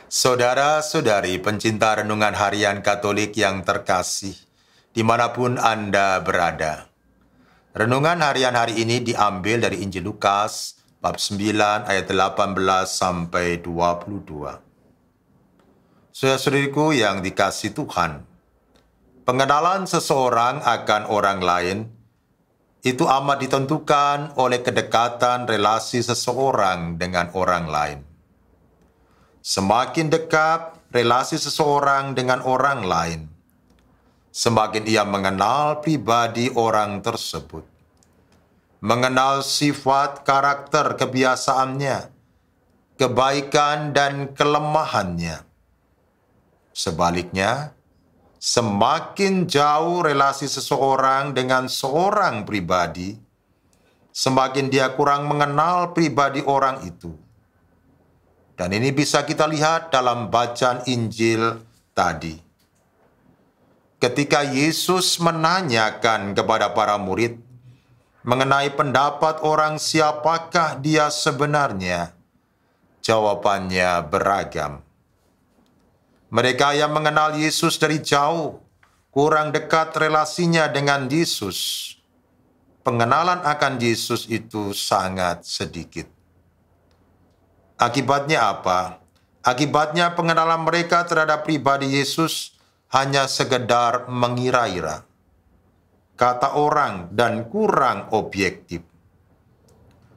Saudara-saudari pencinta renungan harian Katolik yang terkasih, dimanapun Anda berada. Renungan harian hari ini diambil dari Injil Lukas, bab 9 ayat 18 sampai 22. Saudara-saudariku yang dikasihi Tuhan, pengenalan seseorang akan orang lain itu amat ditentukan oleh kedekatan relasi seseorang dengan orang lain. Semakin dekat relasi seseorang dengan orang lain, semakin ia mengenal pribadi orang tersebut, mengenal sifat, karakter, kebiasaannya, kebaikan dan kelemahannya. Sebaliknya, semakin jauh relasi seseorang dengan seorang pribadi, semakin dia kurang mengenal pribadi orang itu. Dan ini bisa kita lihat dalam bacaan Injil tadi. Ketika Yesus menanyakan kepada para murid mengenai pendapat orang siapakah dia sebenarnya, jawabannya beragam. Mereka yang mengenal Yesus dari jauh, kurang dekat relasinya dengan Yesus. Pengenalan akan Yesus itu sangat sedikit. Akibatnya apa? Akibatnya pengenalan mereka terhadap pribadi Yesus hanya sekedar mengira-ira. Kata orang dan kurang objektif.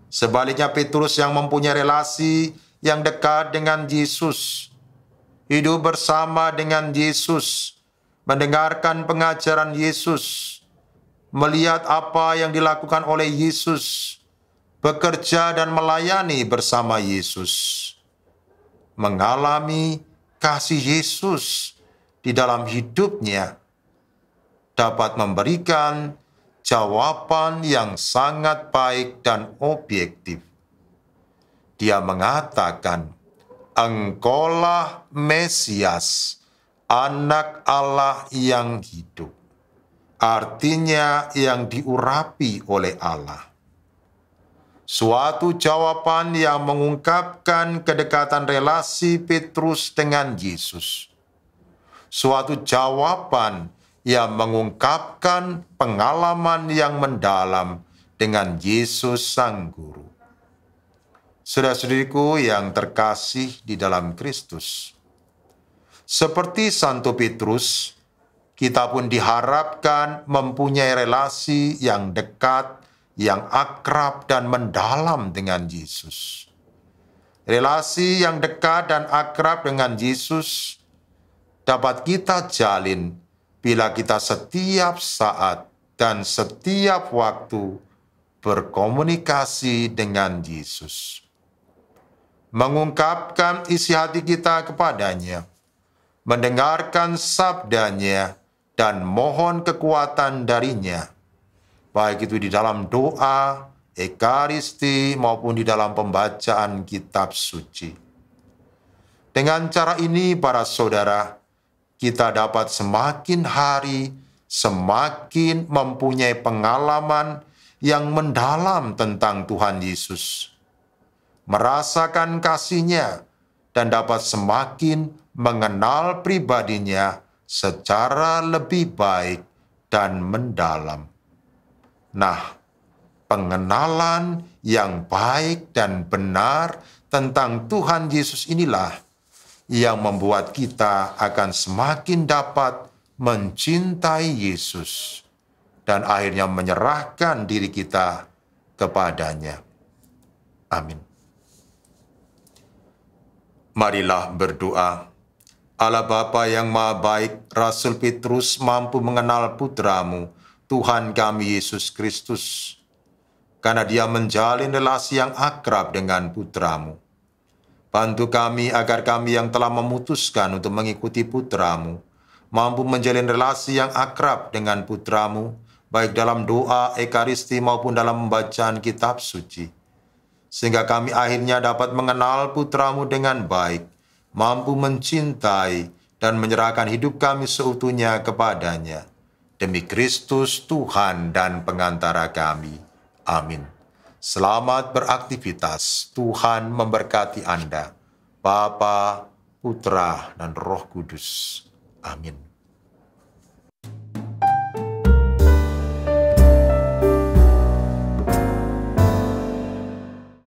Sebaliknya Petrus yang mempunyai relasi yang dekat dengan Yesus, hidup bersama dengan Yesus, mendengarkan pengajaran Yesus, melihat apa yang dilakukan oleh Yesus, bekerja dan melayani bersama Yesus, mengalami kasih Yesus di dalam hidupnya, dapat memberikan jawaban yang sangat baik dan objektif. Dia mengatakan, "Engkaulah Mesias, Anak Allah yang hidup." Artinya yang diurapi oleh Allah. Suatu jawaban yang mengungkapkan kedekatan relasi Petrus dengan Yesus. Suatu jawaban yang mengungkapkan pengalaman yang mendalam dengan Yesus Sang Guru. Saudara-saudariku yang terkasih di dalam Kristus, seperti Santo Petrus, kita pun diharapkan mempunyai relasi yang dekat, yang akrab dan mendalam dengan Yesus. Relasi yang dekat dan akrab dengan Yesus dapat kita jalin bila kita setiap saat dan setiap waktu berkomunikasi dengan Yesus. Mengungkapkan isi hati kita kepadanya, mendengarkan sabdanya, dan mohon kekuatan darinya, baik itu di dalam doa, ekaristi, maupun di dalam pembacaan kitab suci. Dengan cara ini, para saudara, kita dapat semakin hari semakin mempunyai pengalaman yang mendalam tentang Tuhan Yesus, merasakan kasih-Nya, dan dapat semakin mengenal pribadinya secara lebih baik dan mendalam. Nah, pengenalan yang baik dan benar tentang Tuhan Yesus inilah yang membuat kita akan semakin dapat mencintai Yesus dan akhirnya menyerahkan diri kita kepadanya. Amin. Marilah berdoa. Allah Bapa yang Maha Baik, Rasul Petrus mampu mengenal putra-Mu, Tuhan kami Yesus Kristus, karena dia menjalin relasi yang akrab dengan putra-Mu. Bantu kami agar kami yang telah memutuskan untuk mengikuti putra-Mu, mampu menjalin relasi yang akrab dengan putra-Mu, baik dalam doa, ekaristi maupun dalam pembacaan kitab suci. Sehingga kami akhirnya dapat mengenal putra-Mu dengan baik, mampu mencintai dan menyerahkan hidup kami seutuhnya kepadanya. Demi Kristus Tuhan dan pengantara kami. Amin. Selamat beraktivitas. Tuhan memberkati Anda. Bapa, Putra, dan Roh Kudus. Amin.